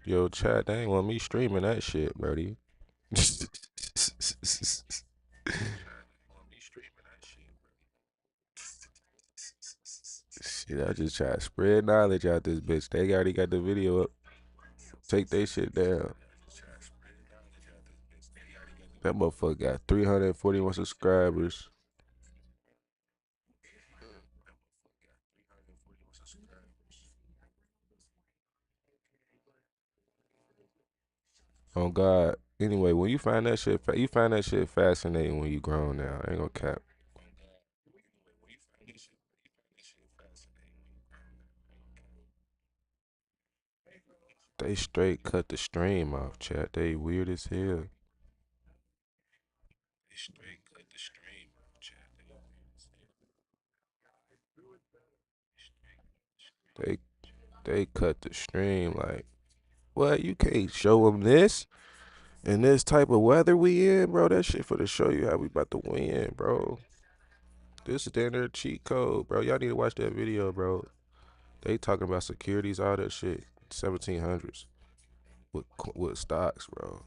Yo, chat, they ain't want me streaming that shit, Brody. Shit, I just try to spread knowledge out this bitch. They already got the video up. Take they shit down. That motherfucker got 341 subscribers. Oh God. Anyway, when you find that shit, you find that shit fascinating when you grown now. I ain't gonna cap. They straight cut the stream off, chat. They weird as hell. They straight cut the stream off, chat. They they cut the stream like what? You can't show them this in this type of weather we in, bro. That shit for to show you how we about to win, bro. This is their cheat code, bro. Y'all need to watch that video, bro. They talking about securities, all that shit. 1700s with stocks, bro.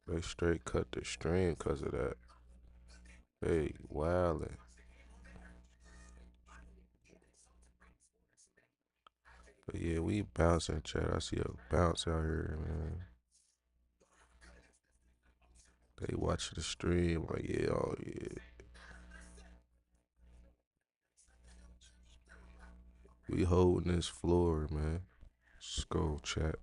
They straight cut the stream because of that. They wildin'. But yeah, we bouncing, chat. I see a bounce out here, man. They watch the stream like, yeah, oh yeah. We holding this floor, man. Skull chat.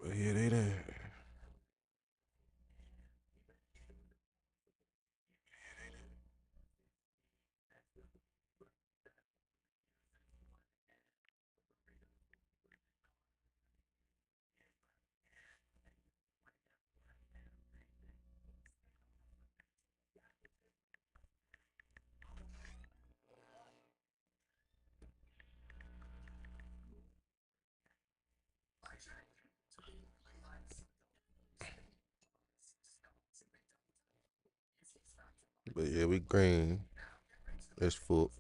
But yeah, they there. But yeah, we green. It's full.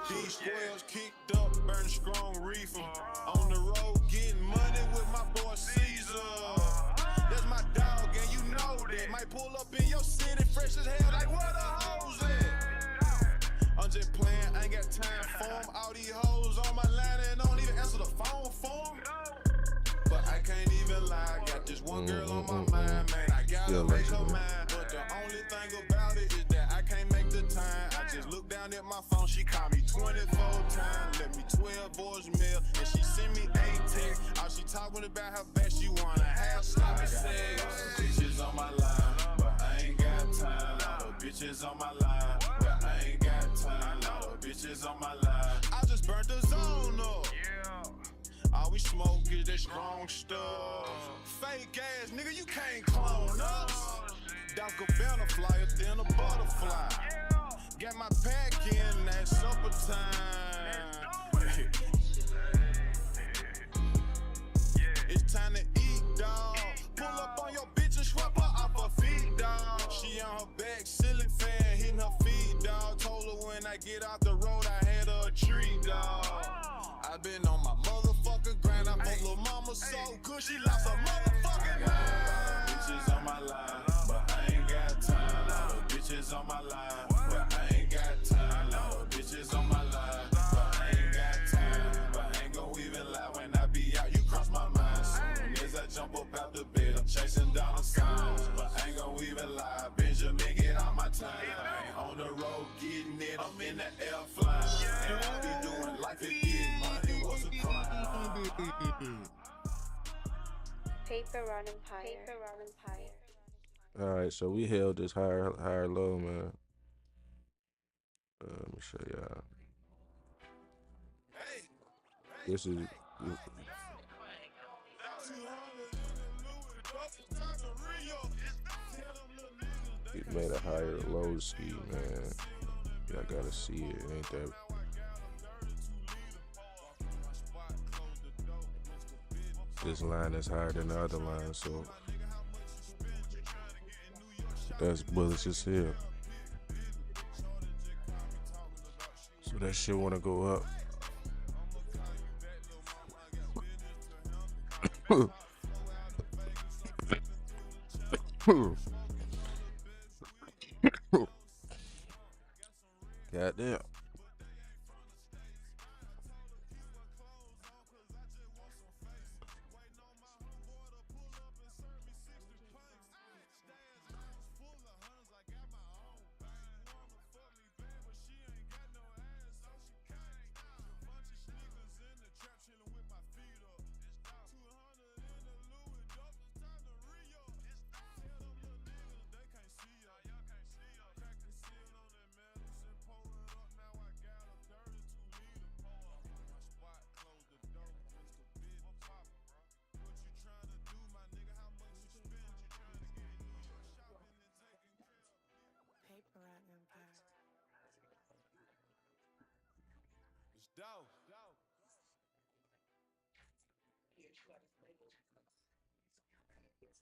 These squares kicked up, burn strong reefer. On the road, getting money with my boy Caesar. That's my dog, and you know that. Might pull up in your city, fresh as hell, like where the hoes at? I'm just playing, I ain't got time for them. All these hoes on my line and don't even answer the phone for them. But I can't even lie, got this one girl on my mind, man. I gotta make her mine. But the only thing about it is that I can't make the time. I just look down at my phone, she called me 24 times, left me 12 voicemail, and she sent me 8 texts. All she talking about how bad she wanna have sloppy sex. Bitches on my line, but I ain't got time. Lot of bitches on my line, but I ain't got time. Lot of bitches on my line. I just burnt the zone up. All we smoke is that strong stuff. Fake ass nigga, you can't clone us. Dr. Banner flyer than a butterfly. Got my pack in, that supper time. It's time to eat, dawg. Pull up on your bitch and swap her off her feet, dawg. She on her back, ceiling fan, hitting her feet, dawg. Told her when I get out the road, I had her a treat, dawg. I been on my motherfucking grind, I'm a little mama so good, she lost her motherfucking mind. Bitches on my line, but I ain't got time. Lot of bitches on my line, but I ain't got time. Lot of bitches on my line, but I ain't got time. But I ain't gon' even lie when I be out, you cross my mind. Soon as I jump up out the bed, I'm chasing down the signs. But I ain't gon' even lie, Benjamin get on my time. I ain't on the road getting it, I'm in the air flying. And I be doing life Paper Run Empire. All right, so we held this higher low, man. Let me show y'all. This is it made a higher low ski, man. Y'all gotta see it. Ain't that? This line is higher than the other line, so that's bullets just here. So that shit wanna go up. Goddamn. Paper Run Empire. It's dope.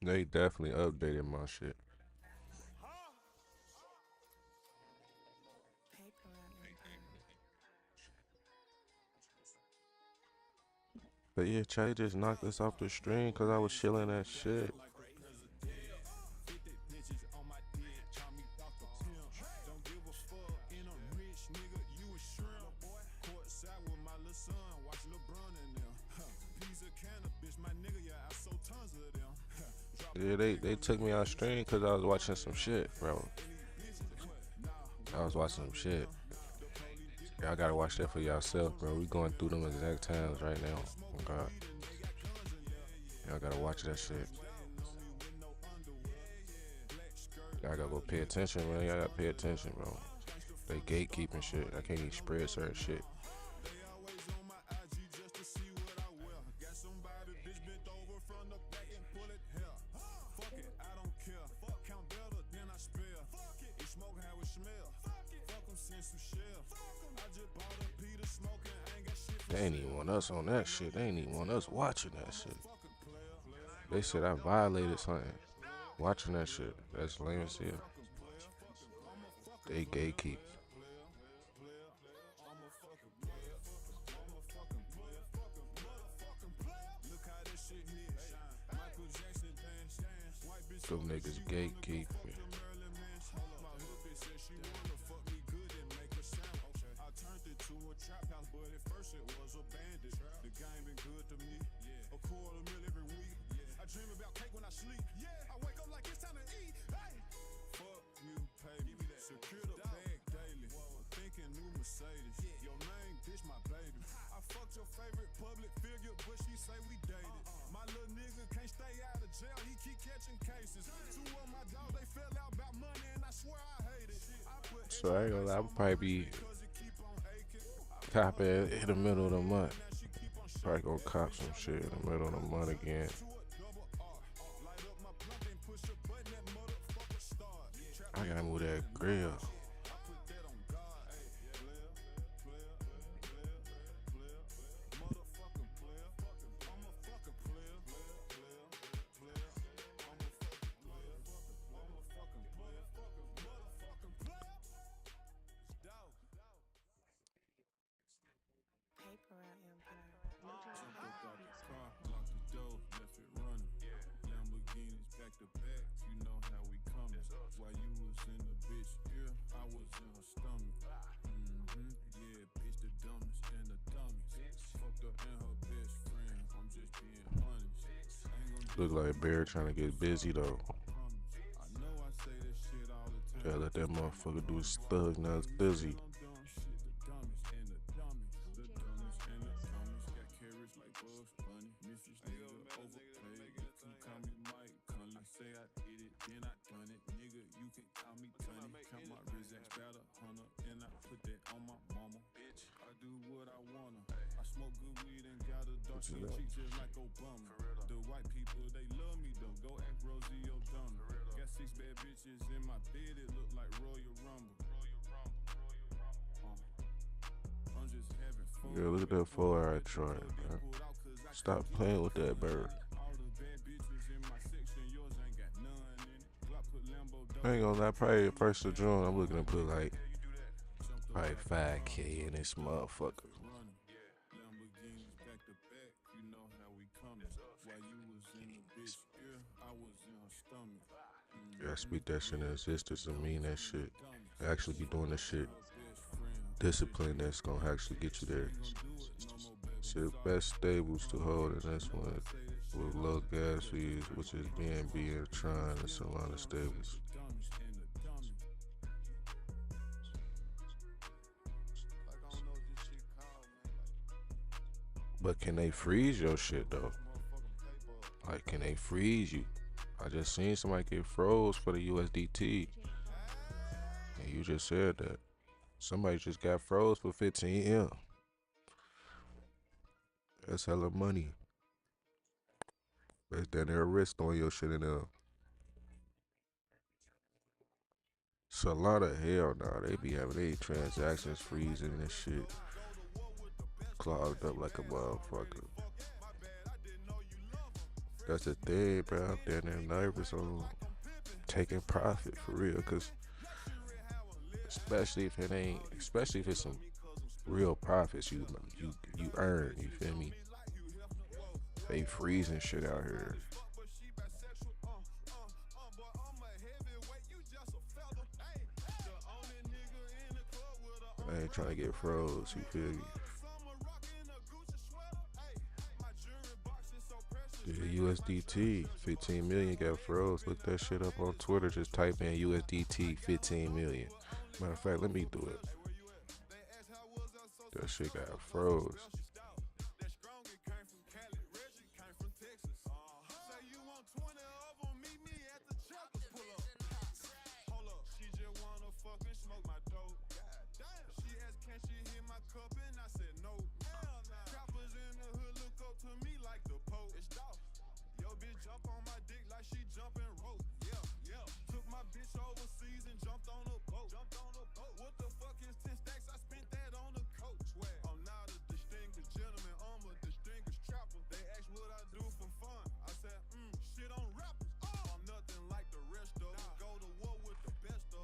They definitely updated my shit. Paper Run Empire. But yeah, Chay just knocked us off the stream because I was chilling that shit. Yeah, they took me off stream because I was watching some shit, bro. I was watching some shit. Y'all gotta watch that for yourself, bro. We going through them exact times right now. Oh God. Y'all gotta watch that shit. Y'all gotta go pay attention, man. Y'all gotta pay attention, bro. They gatekeeping shit. I can't even spread certain shit. They ain't even want us on that shit. They ain't even want us watching that shit. They said I violated something. Watching that shit. That's lame as hell. They gatekeep. Them niggas gatekeep. So I ain't gonna lie, I'll probably be copping in the middle of the month. Probably gonna cop some shit in the middle of the month again. I gotta move that grill. Paper Run Empire. Look like Bear trying to get busy though. Gotta let that motherfucker do his thug, now it's busy. me Tunny, count my Rizaks, better hunter, and I put that on my mama. Bitch, I do what I wanna. I smoke good weed and got a dark skin cheek just like Obama. The white people, they love me though. Go ask Rosie O'Donnell. Got 6 bad bitches in my bed, it look like Royal Rumble. I'm just having fun. Yeah, look at that 4-hour chart, man. Stop playing with that bird. I ain't gonna lie, probably the 1st of June, I'm looking to put like 5K in this motherfucker. Yeah, speak that shit in existence and mean that shit. Actually be doing the shit. Discipline that's gonna actually get you there. So the best stables to hold in this one with low gas fees, which is BNB and Tron and Solana stables. But can they freeze your shit though? Like, can they freeze you? I just seen somebody get froze for the USDT. And you just said that. Somebody just got froze for 15M. That's hella money. That's down there a risk on your shit in there. Solana, hell nah, they be having their transactions freezing and shit. Clogged up like a motherfucker. That's the thing, bro. I'm down there nervous on taking profit for real, cause especially if it's some real profits you earn. You feel me? They freezing shit out here. I ain't trying to get froze. You feel me? The USDT 15 million got froze. Look that shit up on Twitter. Just type in USDT 15 million. Matter of fact, let me do it. That shit got froze.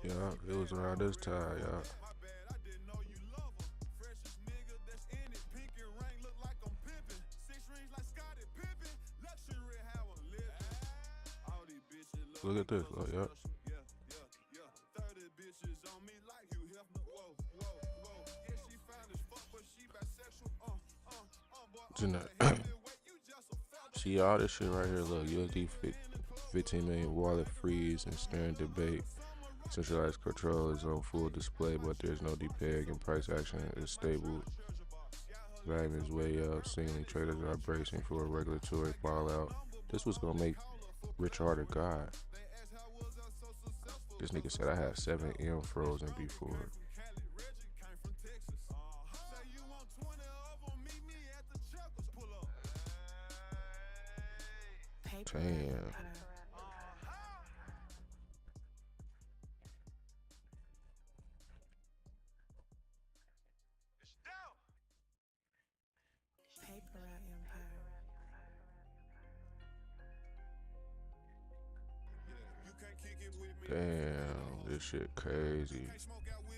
Yeah, it was around this time, y'all. Look at this, oh, yeah. See all this shit right here, look, USD 15 million wallet freeze and staring debate. Centralized control is on full display, but there's no depeg and price action is stable. Volume is way up. Signaling traders are bracing for a regulatory fallout. This was gonna make Rich Harder God. This nigga said I had 7M frozen before. Damn. Damn, this shit crazy.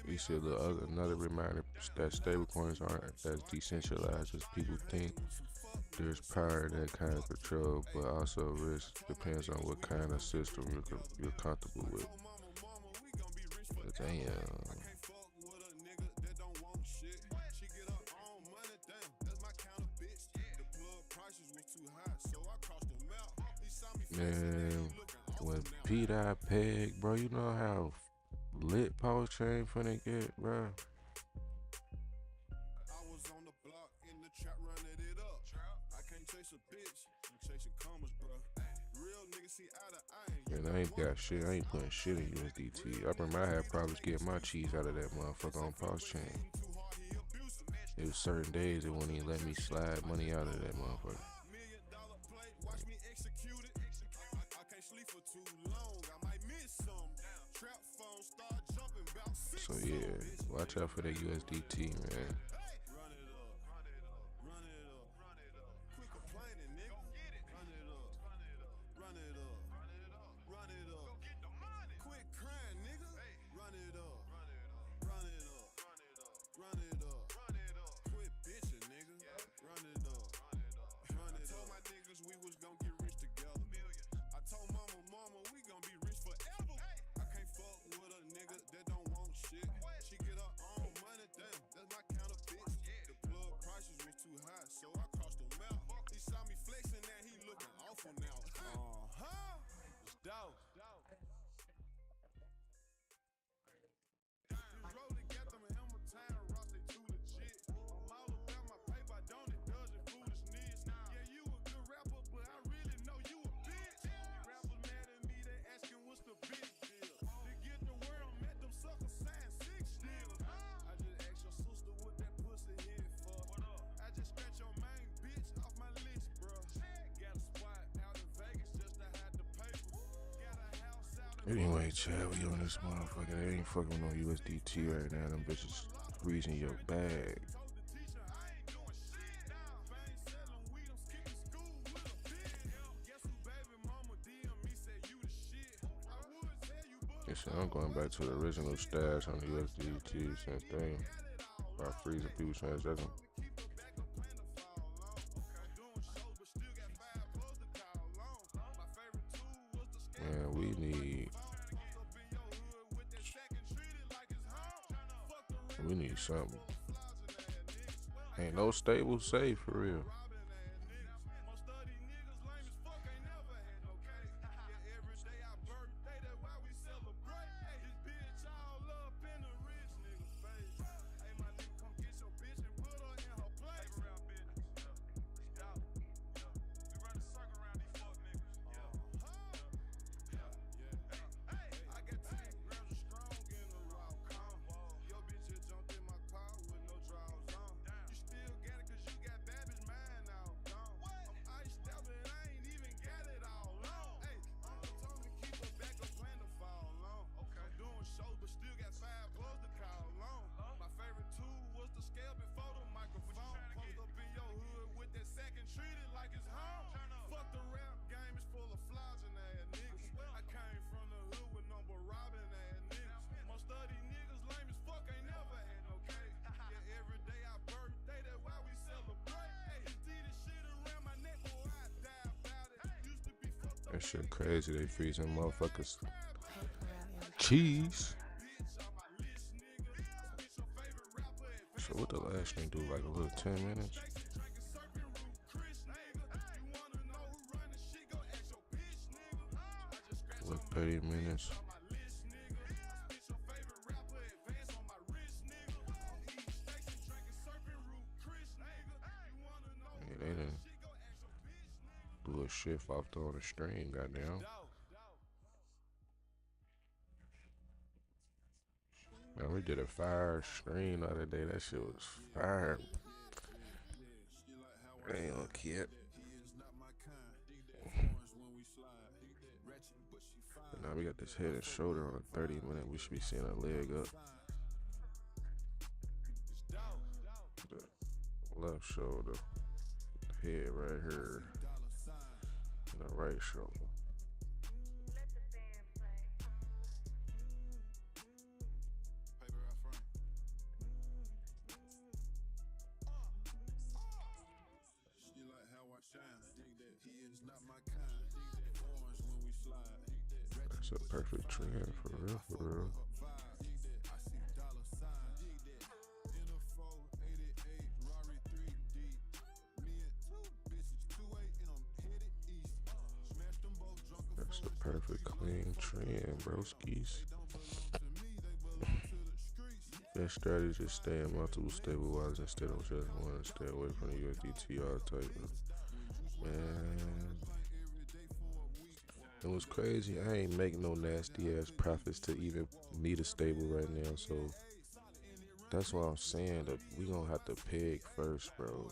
You see another reminder that stablecoins aren't as decentralized as people think. There's power in that kind of control, but also risk depends on what kind of system you're comfortable with. But damn. Man, when P.Dot Peg, bro, you know how lit PulseChain finna get, bro. And I ain't got shit. I ain't putting shit in USDT. I remember I had problems getting my cheese out of that motherfucker on PulseChain. It was certain days it wouldn't even let me slide money out of that motherfucker. So yeah, watch out for that USDT, man. Anyway, Chad, we on this motherfucker. They ain't fucking no USDT right now. Them bitches freezing your bag. Listen, I'm going back to the original stash on the USDT. Same thing. By freezing people's transactions. Man, we need something. Ain't no stable safe for real. That shit crazy. They freezing motherfuckers cheese. So what the last thing do? Like a little 10 minutes? A little 30 minutes. Yeah, they done blew a shift off on the stream, goddamn. Man, we did a fire screen the other day. That shit was fire. Ain't no kid. And now we got this head and shoulder on a 30-minute. We should be seeing a leg up. The left shoulder. Head right here. And the right shoulder. That's a perfect trend, for real, for real. That's the perfect clean trend, broskies. Best strategy is stay in multiple stabilizers instead of just one. Stay away from the USDT all type of, man. It was crazy. I ain't make no nasty ass profits to even need a stable right now. So that's why I'm saying that we gonna have to peg first, bro,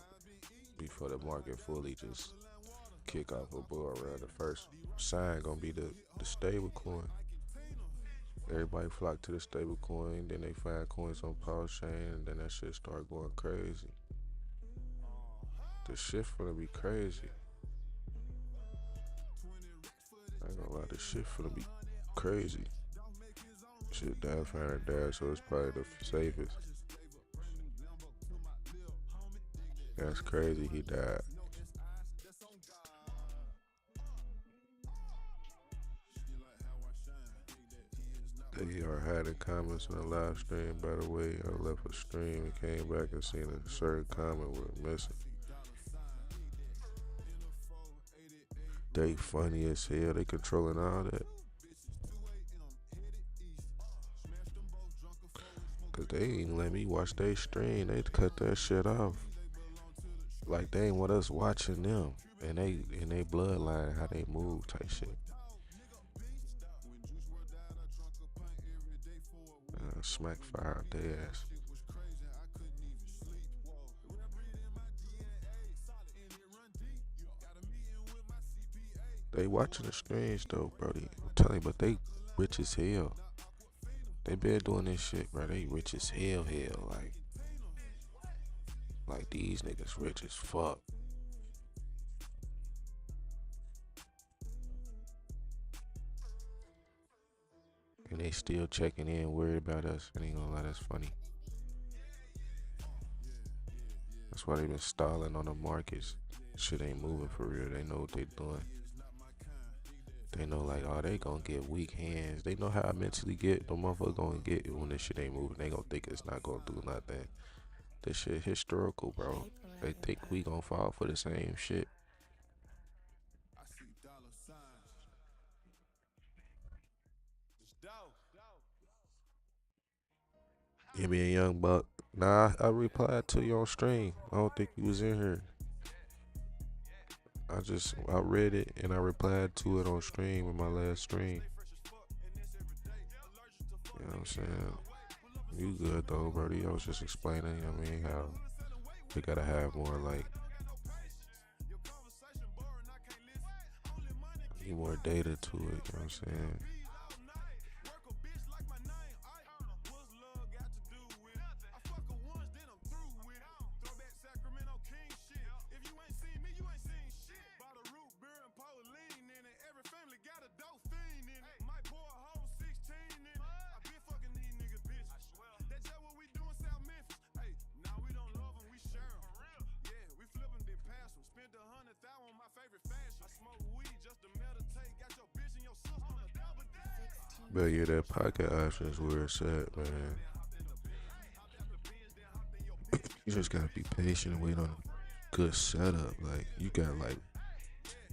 before the market fully just kick off a bull run. The first sign gonna be the stable coin. Everybody flock to the stable coin, then they find coins on PulseChain, and then that shit start going crazy. The shift gonna be crazy. I ain't gonna lie, the shift gonna be crazy. Shit down 500 so it's probably the safest. That's crazy. He died. They are hiding comments in the live stream. By the way, I left a stream and came back and seen a certain comment was missing. They funny as hell. They controlling all that. Cause they ain't let me watch their stream. They cut that shit off. Like they ain't want us watching them. And they bloodline how they move type shit. Smack fire out their ass. They watching the streams though, brody. I'm telling you, but they rich as hell. They been doing this shit, bro. They rich as hell. Like these niggas rich as fuck. And they still checking in, worried about us. I ain't gonna lie, that's funny. That's why they been stalling on the markets. Shit ain't moving for real. They know what they doing. They know like, oh, they gonna get weak hands. They know how I mentally get. The motherfucker gonna get when this shit ain't moving. They gonna think it's not gonna do nothing. This shit historical, bro. They think we gonna fall for the same shit. Give me a young buck. Nah, I replied to you on stream. I don't think you was in here. I read it and I replied to it on stream in my last stream. You know what I'm saying? You good though, Brody. I was just explaining, you know what I mean, how we gotta have more like need more data to it, you know what I'm saying? But yeah, that pocket option is where it's at, man. You just gotta be patient and wait on a good setup. Like you got like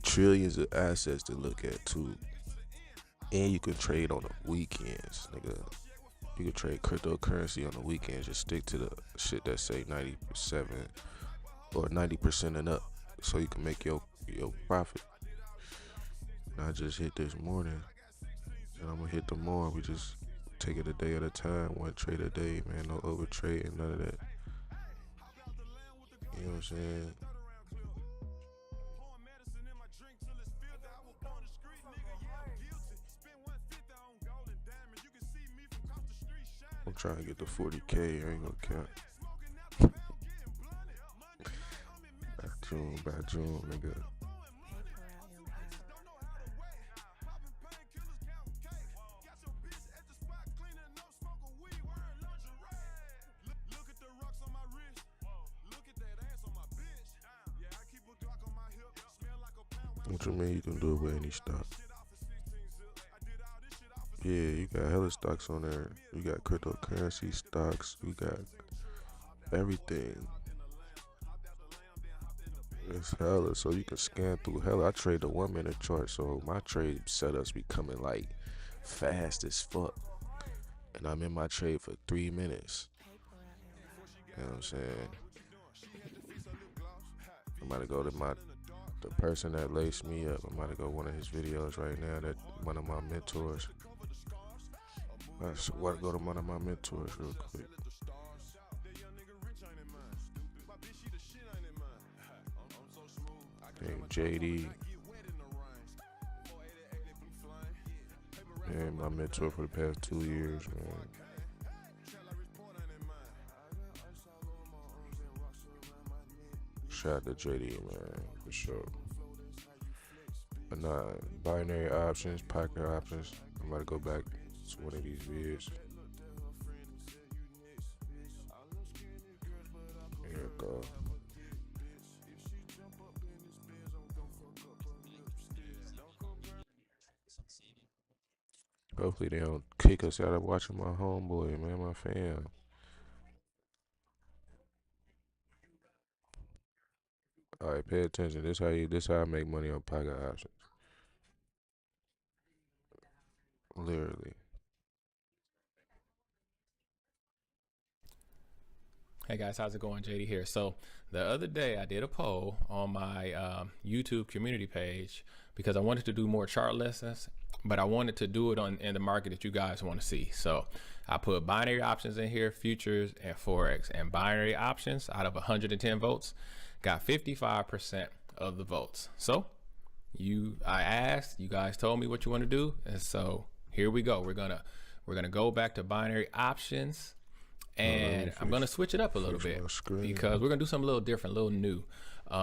trillions of assets to look at too. And you can trade on the weekends, nigga. You can trade cryptocurrency on the weekends. Just stick to the shit that say 97 or 90% and up, so you can make your profit. And I just hit this morning, and I'm gonna hit them more. We just take it a day at a time, one trade a day, man. No over trading, none of that. You know what I'm saying? I'm trying to get to 40K. I ain't gonna count. By June, nigga. What you mean you can do it with any stock? Yeah, you got hella stocks on there. You got cryptocurrency stocks. You got everything. It's hella, so you can scan through hella. I trade the 1 minute chart, so my trade setups be coming like fast as fuck. And I'm in my trade for 3 minutes. You know what I'm saying? I'm about to go to my The person that laced me up, I'm about to go one of his videos right now. That one of my mentors. I want to go to one of my mentors real quick. Named JD. And my mentor for the past 2 years, man. Shout out to JD, man, for sure. But nah, binary options, pocket options. I'm about to go back to one of these vids. Here we go. Hopefully they don't kick us out of watching my homeboy, man, my fam. All right, pay attention. This how I make money on pocket options. Literally. Hey guys, how's it going? JD here. So the other day I did a poll on my YouTube community page because I wanted to do more chart lessons, but I wanted to do it in the market that you guys want to see. So I put binary options in here, futures and Forex. And binary options, out of 110 votes, got 55% of the votes. So I asked, you guys told me what you want to do, and so here we go. We're gonna go back to binary options. And I'm going to switch it up a little bit because we're going to do something a little different, a little new.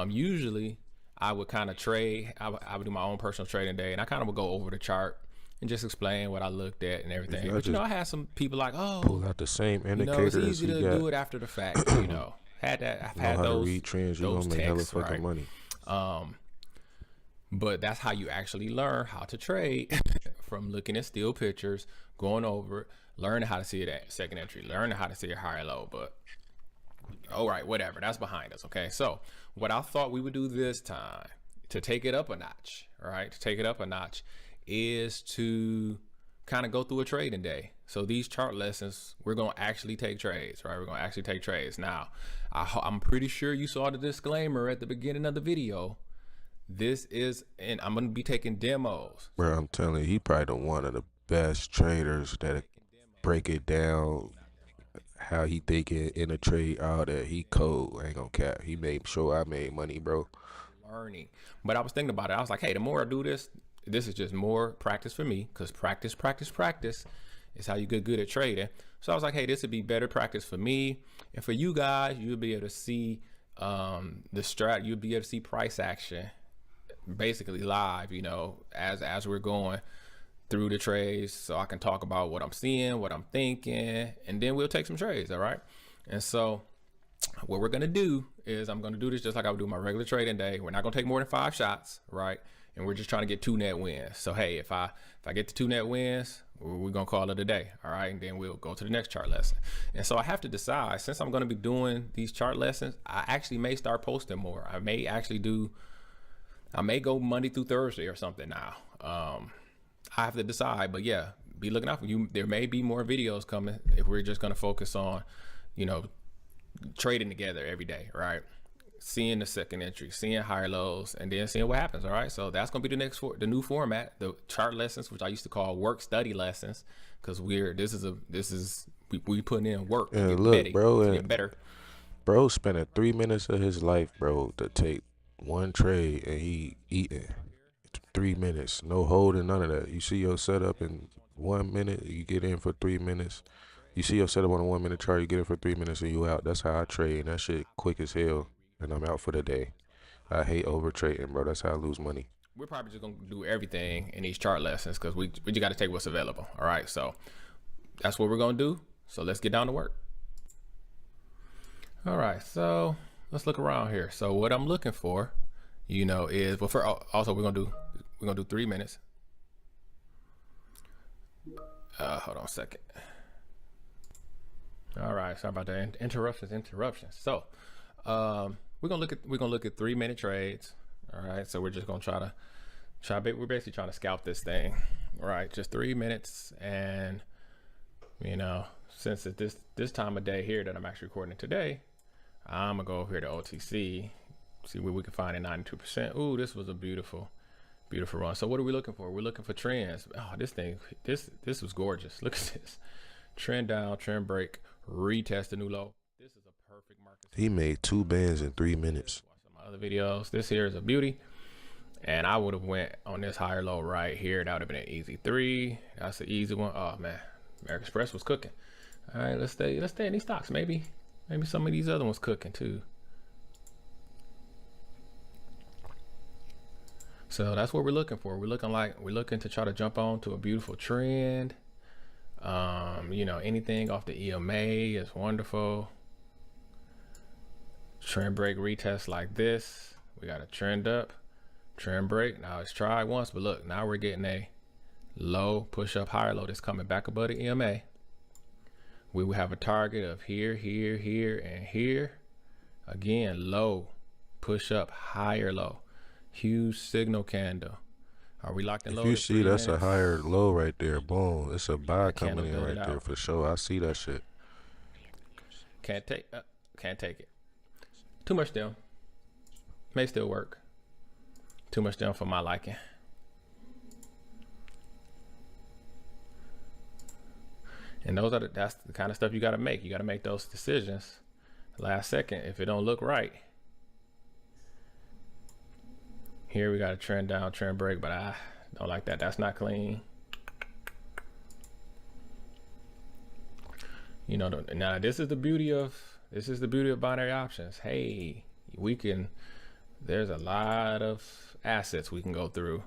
Usually I would kind of trade. I would do my own personal trading day, and I kind of would go over the chart and just explain what I looked at and everything. But, I had some people like, oh, pull out the same indicators. It's easy to do it after the fact, I've had those read trends, you're going to make hella fucking money. But that's how you actually learn how to trade from looking at still pictures, going over it, learning how to see it at second entry, learning how to see it high or low. But all right, whatever, that's behind us. Okay, so what I thought we would do this time to take it up a notch, right? To take it up a notch is to kind of go through a trading day. So these chart lessons, we're going to actually take trades, right? We're going to actually take trades. Now, I'm pretty sure you saw the disclaimer at the beginning of the video. This is, and I'm going to be taking demos. Bro, I'm telling you, he probably one of the best traders that break it down how he thinking in a trade, all that. He cold, ain't gonna cap. He made sure I made money, bro. Learning. But I was thinking about it. I was like, hey, the more I do this is just more practice for me, because practice is how you get good at trading. So I was like, hey, this would be better practice for me. And for you guys, you'll be able to see the strat, you'll be able to see price action basically live, as we're going through the trades, so I can talk about what I'm seeing, what I'm thinking, and then we'll take some trades. All right. And so what we're going to do is I'm going to do this just like I would do my regular trading day. We're not going to take more than 5 shots. Right. And we're just trying to get 2 net wins. So, hey, if I get to 2 net wins, we're going to call it a day. All right. And then we'll go to the next chart lesson. And so I have to decide, since I'm going to be doing these chart lessons, I actually may start posting more. I may go Monday through Thursday or something now. I have to decide, but yeah, be looking out for you. There may be more videos coming if we're just going to focus on, trading together every day, right? Seeing the second entry, seeing higher lows, and then seeing what happens. All right. So that's going to be the new format, the chart lessons, which I used to call work study lessons, because we putting in work. And get look, better, bro, get better. Bro spending 3 minutes of his life, bro, to take one trade, and he eating 3 minutes, no holding, none of that. You see your setup in 1 minute, you get in for 3 minutes. You see your setup on a 1 minute chart, you get in for 3 minutes and you out. That's how I trade, and that shit quick as hell, and I'm out for the day. I hate over trading, bro. That's how I lose money. We're probably just gonna do everything in these chart lessons because we just got to take what's available. All right, so that's what we're gonna do. So let's get down to work. All right, so let's look around here. So what I'm looking for, is, well, also we're gonna do 3 minutes. Hold on a second. All right, sorry about that. Interruptions. So we're gonna look at 3 minute trades. All right, so we're just gonna we're basically trying to scalp this thing. All right, just 3 minutes. And since it's this time of day here that I'm actually recording today, I'm gonna go over here to OTC, See where we can find at 92%. Ooh, this was a beautiful, beautiful run. So what are we looking for? We're looking for trends. Oh, this thing, this was gorgeous. Look at this. Trend down, trend break, retest the new low. This is a perfect market. He made 2 bands in 3 minutes. Watch some of my other videos. This here is a beauty. And I would have went on this higher low right here. That would have been an easy 3. That's an easy one. Oh man, American Express was cooking. All right, let's stay in these stocks. Maybe some of these other ones cooking too. So that's what we're looking for. We're looking to try to jump on to a beautiful trend. You know, anything off the EMA is wonderful. Trend break retest like this. We got a trend up, trend break. Now it's tried once, but look, now we're getting a low, push up, higher low that's coming back above the EMA. We will have a target of here, here, here, and here. Again, low, push up, higher low. Huge signal candle. Are we locked in low? If you see, that's a higher low right there. Boom. It's a buy coming in right there for sure. I see that shit. Can't take it. Too much down. May still work. Too much down for my liking. And that's the kind of stuff you got to make. You got to make those decisions last second. If it don't look right. Here we got a trend down, trend break, but I don't like that. That's not clean. You know, now this is the beauty of binary options. Hey, there's a lot of assets we can go through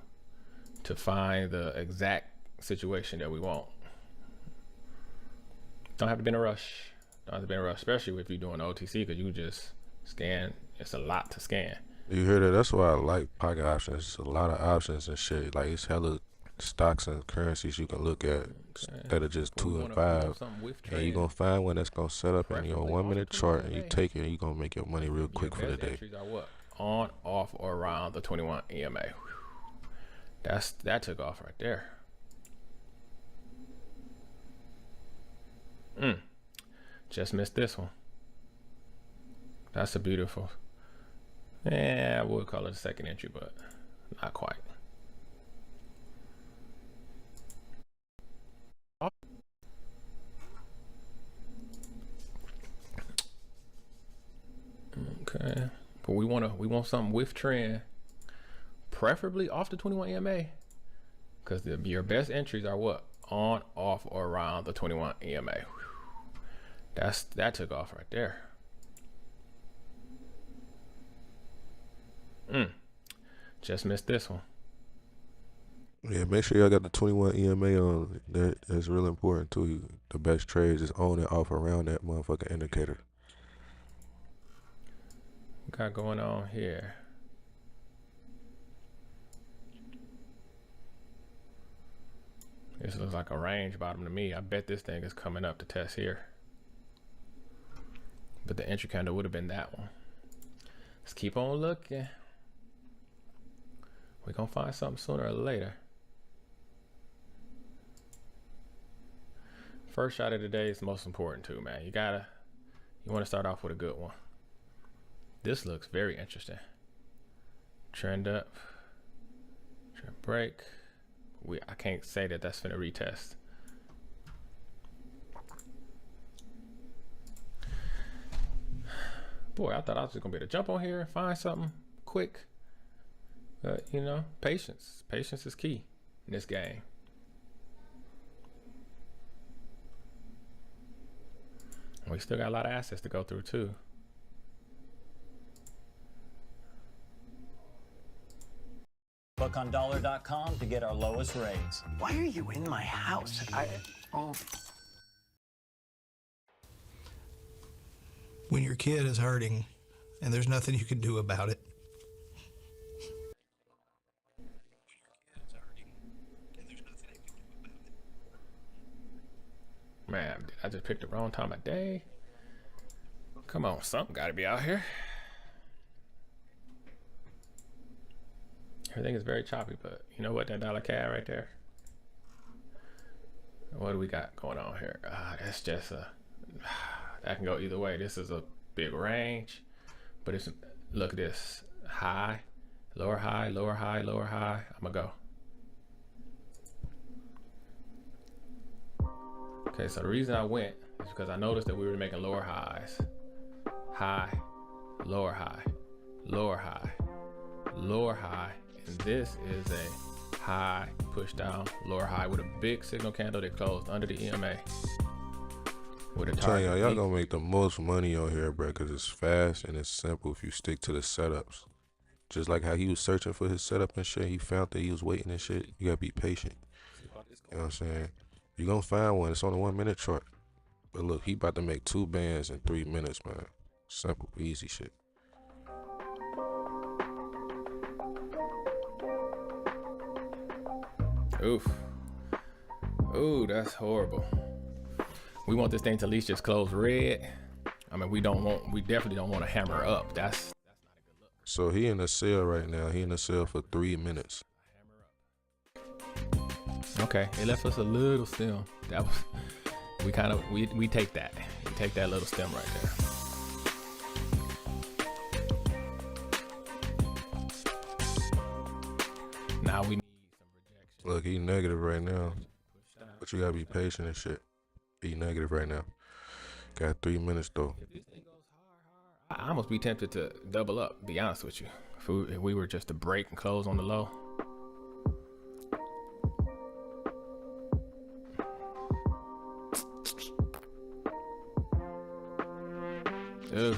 to find the exact situation that we want. Don't have to be in a rush. Don't have to be in a rush, especially if you're doing OTC, because you just scan. It's a lot to scan. You hear that? That's why I like pocket options. It's a lot of options and shit. Like, it's hella stocks and currencies you can look at instead of just 2 and 5. And you're going to find one that's going to set up in your 1 minute chart, and you take it and you're going to make your money real quick for the day. Are what? On, off, or around the 21 EMA. That took off right there. Just missed this one. That's a beautiful. Yeah, I would call it a second entry, but not quite. Okay, but we want something with trend, preferably off the 21 EMA, because your best entries are what? On, off, or around the 21 EMA. That took off right there. Just missed this one. Yeah, make sure y'all got the 21 EMA on. That's real important too. The best trades is on and off around that motherfucking indicator. Got going on here. This looks like a range bottom to me. I bet this thing is coming up to test here. But the entry candle would have been that one. Let's keep on looking. We're gonna find something sooner or later. First shot of the day is most important too, man. You want to start off with a good one. This looks very interesting. Trend up, trend break. I can't say that that's finna retest. Boy, I thought I was just gonna be able to jump on here and find something quick. But you know, patience is key in this game. We still got a lot of assets to go through too. Look on dollar.com to get our lowest rates. Why are you in my house? When your kid is hurting and there's nothing you can do about it. Man, I just picked the wrong time of day. Come on, something gotta be out here. Everything is very choppy, but you know what? That dollar CAD right there. What do we got going on here? That's just that can go either way. This is a big range, but look at this. high, lower high, lower high, lower high. I'm gonna go. Okay, so the reason I went is because I noticed that we were making lower highs. High, lower high, lower high, lower high. And this is a high, push down, lower high with a big signal candle that closed under the EMA. With a Tell target. y'all gonna make the most money on here, bro, because it's fast and it's simple if you stick to the setups. Just like how he was searching for his setup and shit, he found that he was waiting and shit. You gotta be patient. You know what I'm saying? You're gonna find one. It's on a 1 minute chart. But look, he about to make 2 bands in 3 minutes, man. Simple, easy shit. Oof. Ooh, that's horrible. We want this thing to at least just close red. I mean, we definitely don't want to hammer up. That's not a good look. So he in the sale right now. He in the sale for 3 minutes. Okay, it left us a little stem. That was, we take that. We take that little stem right there. Now we need some rejection. Look, he negative right now. But you gotta be patient and shit. He negative right now. Got 3 minutes though. If this thing goes hard, I almost be tempted to double up, be honest with you. If we were just to break and close on the low. Ugh.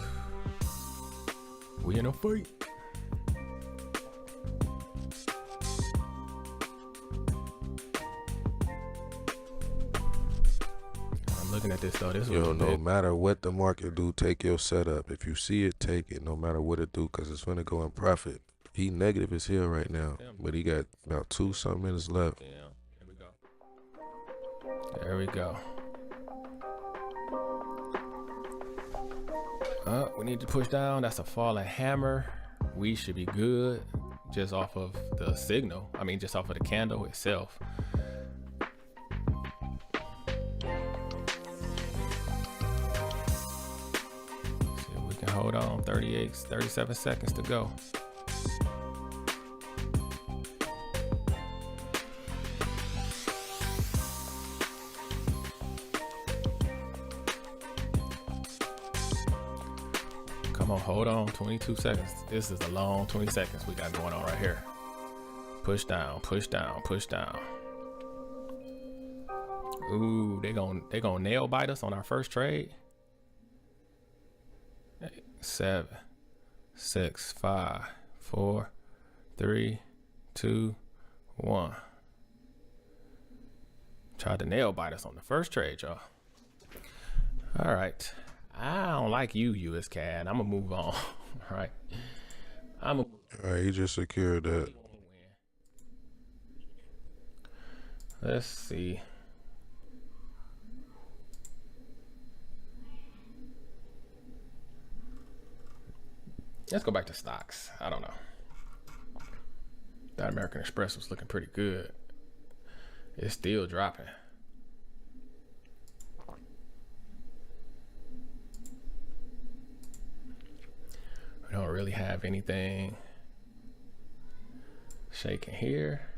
We in a fight. I'm looking at this though. This Yo, was no big. matter what the market do, take your setup. If you see it, take it. No matter what it do, cause it's gonna go in profit. He negative as hell right now, but he got about 2-something minutes left. Yeah, here we go. There we go. We need to push down. That's a falling hammer. We should be good just off of the signal. I mean, just off of the candle itself. See if we can hold on. 37 seconds to go. Come on, hold on, 22 seconds. This is a long 20 seconds we got going on right here. Push down, push down, push down. Ooh, they gonna nail bite us on our first trade. 7, 6, 5, 4, 3, 2, 1. Tried to nail bite us on the first trade, y'all. All right. I don't like you, US Cat. I'm gonna move on. All right. All right, he just secured that. Let's see. Let's go back to stocks. I don't know. That American Express was looking pretty good. It's still dropping. We don't really have anything shaking here.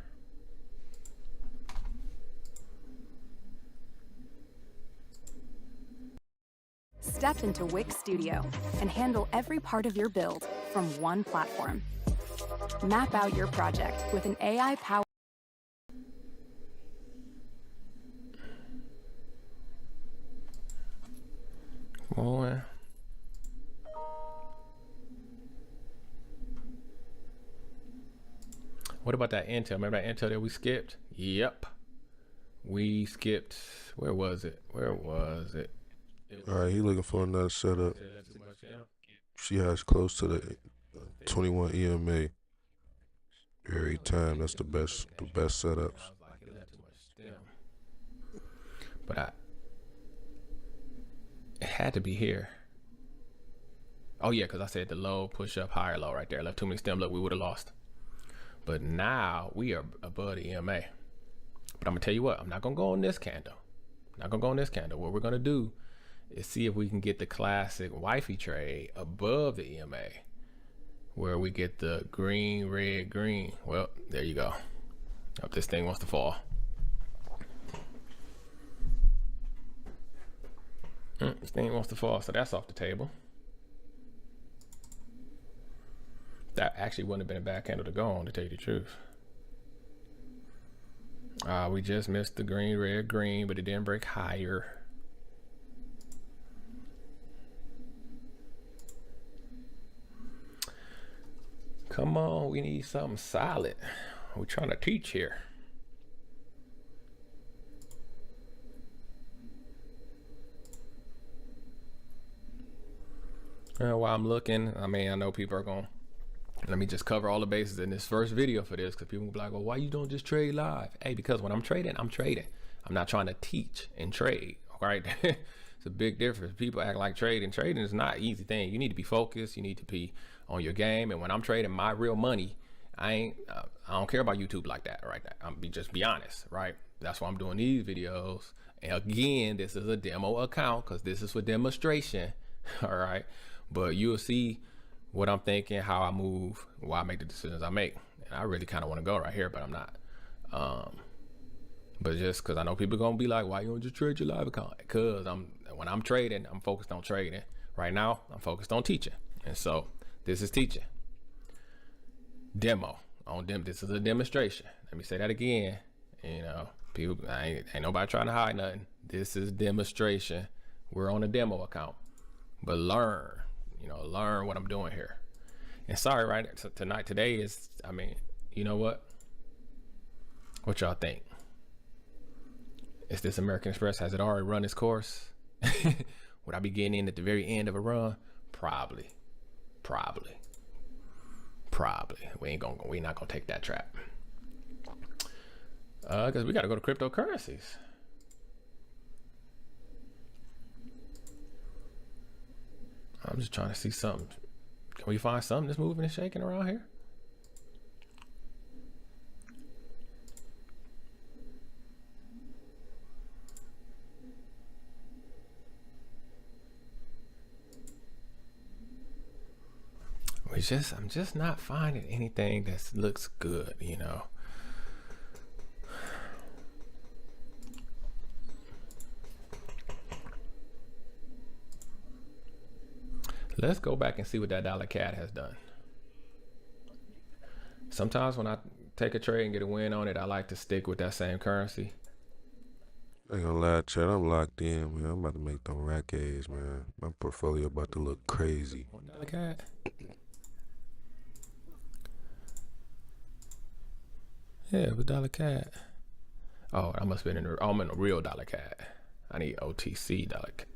Step into Wix Studio and handle every part of your build from one platform. Map out your project with an AI-powered Boy. What about that Intel? Remember that Intel that we skipped? Yep. We skipped. Where was it? Where was it? All right, he looking for another setup. She has close to the 21 EMA every time. That's the best setups. But it had to be here. Oh yeah, because I said the low, push up, higher low right there. Left too many stem. Look, we would have lost. But now we are above the EMA. But I'm gonna tell you what, I'm not gonna go on this candle. I'm not gonna go on this candle. What we're gonna do is see if we can get the classic wifey trade above the EMA where we get the green, red, green. Well, there you go. Hope this thing wants to fall. This thing wants to fall, so that's off the table. That actually wouldn't have been a bad candle to go on, to tell you the truth. We just missed the green, red, green, but it didn't break higher. Come on, we need something solid. We're trying to teach here. While I'm looking, I mean, I know people are going, let me just cover all the bases in this first video for this, because people will be like, well, why you don't just trade live? Hey, because when I'm trading, I'm trading. I'm not trying to teach and trade, all right? It's a big difference. People act like trading. Trading is not an easy thing. You need to be focused. You need to be on your game. And when I'm trading my real money, I don't care about YouTube like that, right? Just be honest, right? That's why I'm doing these videos. And again, this is a demo account because this is for demonstration, all right? But you'll see what I'm thinking, how I move, why I make the decisions I make. And I really kind of want to go right here, but I'm not. But just because I know people gonna be like, why you don't just trade your live account? Because when I'm trading, I'm focused on trading. Right now, I'm focused on teaching. And so this is teaching. Demo on them. This is a demonstration. Let me say that again. You know, people, ain't nobody trying to hide nothing. This is demonstration. We're on a demo account, but learn what I'm doing here. And sorry, right? So today is, I mean, you know what? What y'all think? Is this American Express? Has it already run its course? Would I be getting in at the very end of a run? Probably. We're not gonna take that trap. Because we gotta go to cryptocurrencies. I'm just trying to see something. Can we find something that's moving and shaking around here? I'm just not finding anything that looks good, you know. Let's go back and see what that dollar cat has done. Sometimes when I take a trade and get a win on it, I like to stick with that same currency. I ain't gonna lie, Chad, I'm locked in, man. I'm about to make them rackets, man. My portfolio about to look crazy. Dollar cat. Yeah, it was dollar cat. Oh, I must have been I'm in a real dollar cat. I need OTC dollar cat.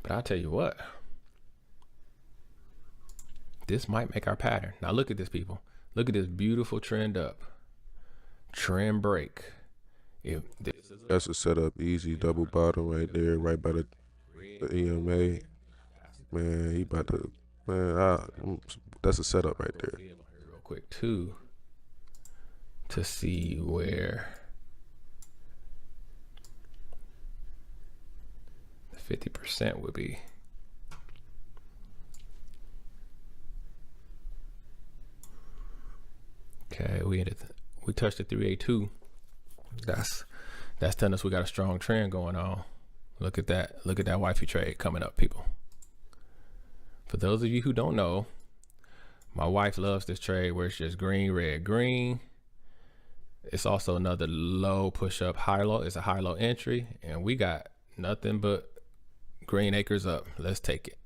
But I'll tell you what. This might make our pattern. Now look at this, people. Look at this beautiful trend up. Trend break. That's a setup, easy double bottom right there, right by the EMA. Man, he about to, man, that's a setup right there. Real quick too, to see where the 50% would be. Okay, we touched the 382. That's telling us we got a strong trend going on. Look at that. Look at that wifey trade coming up, people. For those of you who don't know, my wife loves this trade where it's just green, red, green. It's also another low push up, high low. It's a high low entry, and we got nothing but green acres up. Let's take it.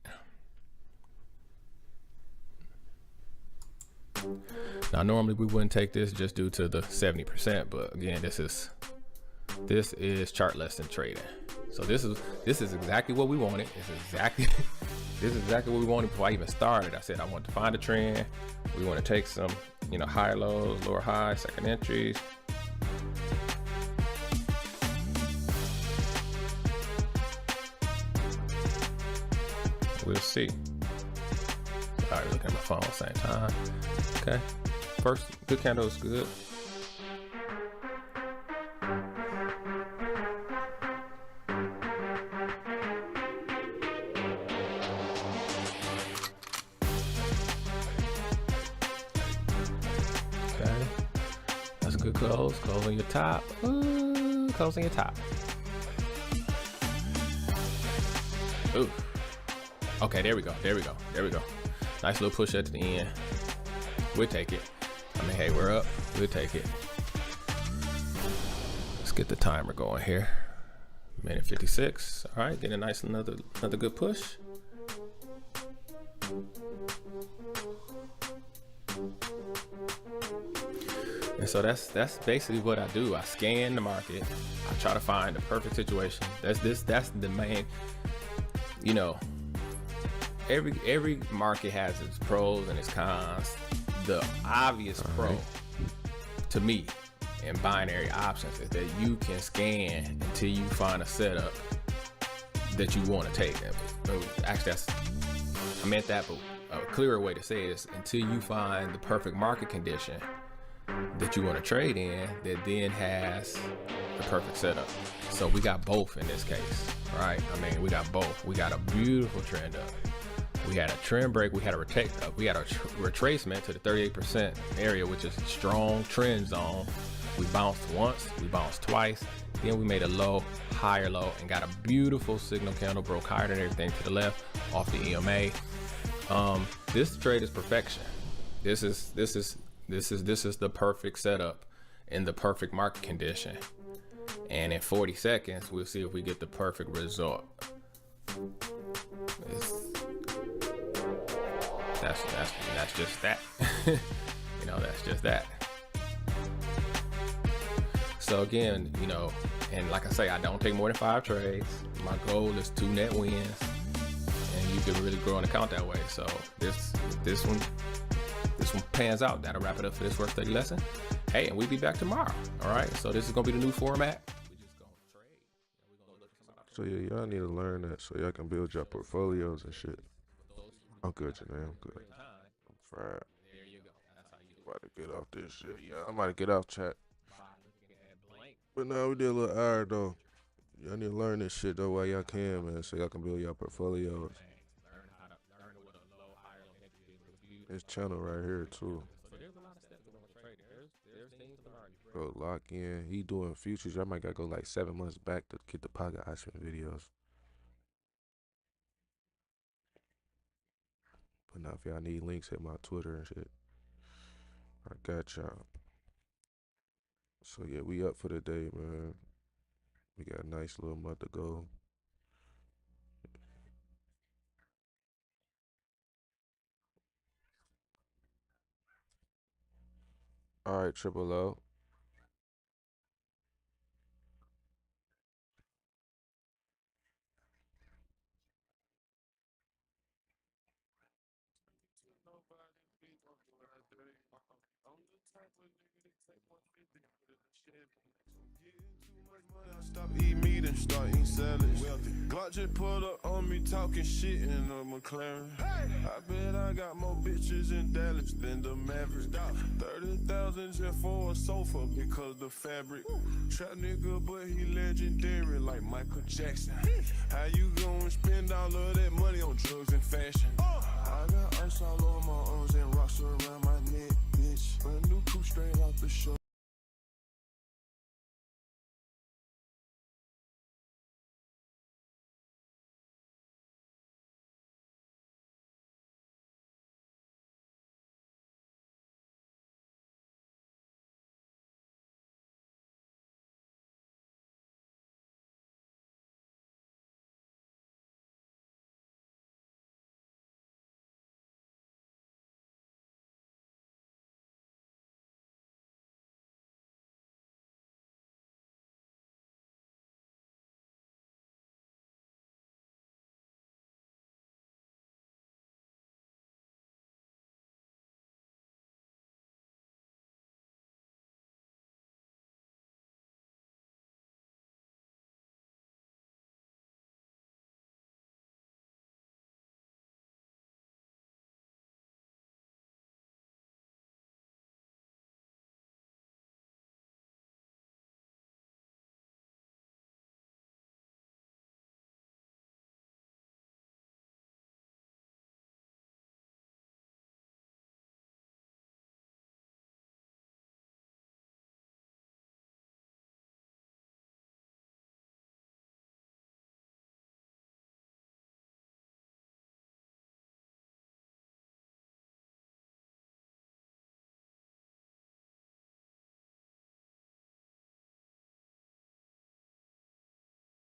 Now, normally we wouldn't take this just due to the 70%, but again, this is chart lesson trading. So this is exactly what we wanted. This is exactly what we wanted before I even started. I said I want to find a trend. We want to take some, higher lows, lower highs, second entries. We'll see. All right, looking at my phone at the same time. Okay, first good candle is good. good close. Close on your top. Ooh, close on your top. Ooh. Okay, there we go. There we go. There we go. Nice little push at the end. We'll take it. I mean, hey, we're up. We'll take it. Let's get the timer going here. Minute 56. All right, get a nice another good push. And so that's basically what I do. I scan the market. I try to find the perfect situation. That's the main, you know, every market has its pros and its cons. The obvious pro to me in binary options is that you can scan until you find a setup that you want to take. Actually, I meant that, but a clearer way to say it is until you find the perfect market condition that you want to trade in that then has the perfect setup. So we got both in this case, right? I mean, we got both. We got a beautiful trend up. We had a trend break. We had a retracement to the 38% area, which is a strong trend zone. We bounced once, we bounced twice, then we made a low, higher low, and got a beautiful signal candle, broke higher than everything to the left off the EMA. This trade is perfection. This is the perfect setup in the perfect market condition. And in 40 seconds, we'll see if we get the perfect result. That's just that. You know, that's just that. So again, you know, and like I say, I don't take more than 5 trades. My goal is 2 net wins, and you can really grow an account that way. So this one pans out. That'll wrap it up for this work study lesson. Hey, and we'll be back tomorrow. All right. So this is gonna be the new format. We just gonna trade. So yeah, y'all need to learn that so y'all can build your portfolios and shit. I'm good, Janae. I'm good. I'm fried. There you go. That's how you do it. About to get off this shit. Yeah, I'm about to get off chat. But now we did a little hour though. Y'all need to learn this shit though while y'all can, man, so y'all can build your portfolios. This channel right here too. Bro, lock in. He doing futures. I might gotta go like 7 months back to get the pocket option videos. But now if y'all need links, hit my Twitter and shit. I got y'all. So yeah, we up for the day, man. We got a nice little month to go. All right, Triple O. Stop eating meat and start eating salads. Glock just pulled up on me talking shit in a McLaren. I bet I got more bitches in Dallas than the Maverick. 30,000 just for a sofa because the fabric. Trap nigga, but he legendary like Michael Jackson. How you gonna spend all of that money on drugs and fashion?